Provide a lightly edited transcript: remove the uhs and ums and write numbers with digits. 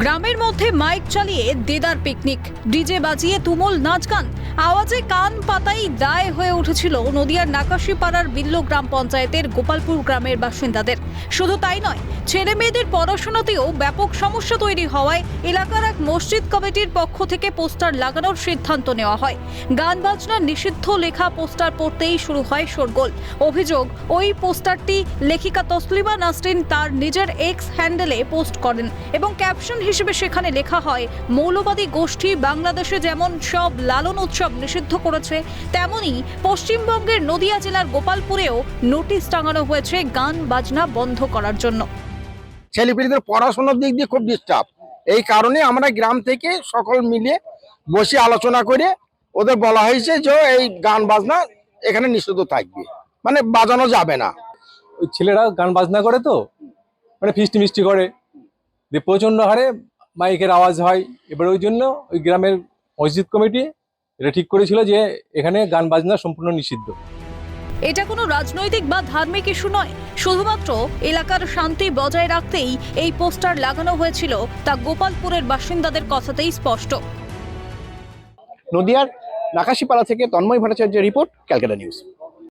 গ্রামের মধ্যে মাইক চালিয়ে দেদার পিকনিক, ডিজে বাজিয়ে তুমুল নাচ গান, আওয়াজে কান পাতাই দায় হয়ে উঠেছিল নদিয়ার নাকাশিপাড়ার বিল্ল গ্রাম পঞ্চায়েতের গোপালপুর গ্রামের বাসিন্দাদের। শুধু তাই নয়, ছেলে মেয়েদের পড়াশোনাতেও ব্যাপক সমস্যা তৈরি হওয়ায় এলাকার এক মসজিদ কমিটির পক্ষ থেকে পোস্টার লাগানোর সিদ্ধান্ত নেওয়া হয়। গান বাজনা নিষিদ্ধ লেখা পোস্টার পড়তেই শুরু হয় শোরগোল। অভিযোগ, ওই পোস্টারটি লেখিকা তসলিমা নাসরিন তার নিজের এক্স হ্যান্ডেলে পোস্ট করেন এবং ক্যাপশন হিসেবে সেখানে লেখা হয়, মৌলবাদী গোষ্ঠী বাংলাদেশে যেমন সব লালন উৎসব নিষিদ্ধ করেছে, তেমনি পশ্চিমবঙ্গের নদিয়া জেলার গোপালপুরেও নোটিশ টাঙানো হয়েছে গান বাজনা বন্ধ করার জন্য। ছেলেপিলেদের পড়াশোনার দিক দিয়ে খুব ডিস্টার্ব, এই কারণে আমরা গ্রাম থেকে সকল মিলে বসে আলোচনা করে ওদের বলা হয়েছে যে এই গান বাজনা এখানে নিষিদ্ধ থাকবে, মানে বাজানো যাবে না। ওই ছেলেরা গান বাজনা করে, তো মানে ফিস্টি মিষ্টি করে, যে প্রচন্ড হারে মাইকের আওয়াজ হয়। এবার ওই জন্য ওই গ্রামের মসজিদ কমিটি এটা ঠিক করেছিল যে এখানে গান বাজনা সম্পূর্ণ নিষিদ্ধ। এটা কোনো রাজনৈতিক বা ধার্মিক ইস্যু নয়, শুধুমাত্র এলাকার শান্তি বজায় রাখতেই এই পোস্টার লাগানো হয়েছিল, তা গোপালপুরের বাসিন্দাদের কথাতেই স্পষ্ট। নদিয়ার নাকাশিপাড়া থেকে তন্ময় ভট্টাচার্যের রিপোর্ট, ক্যালকাটা নিউজ।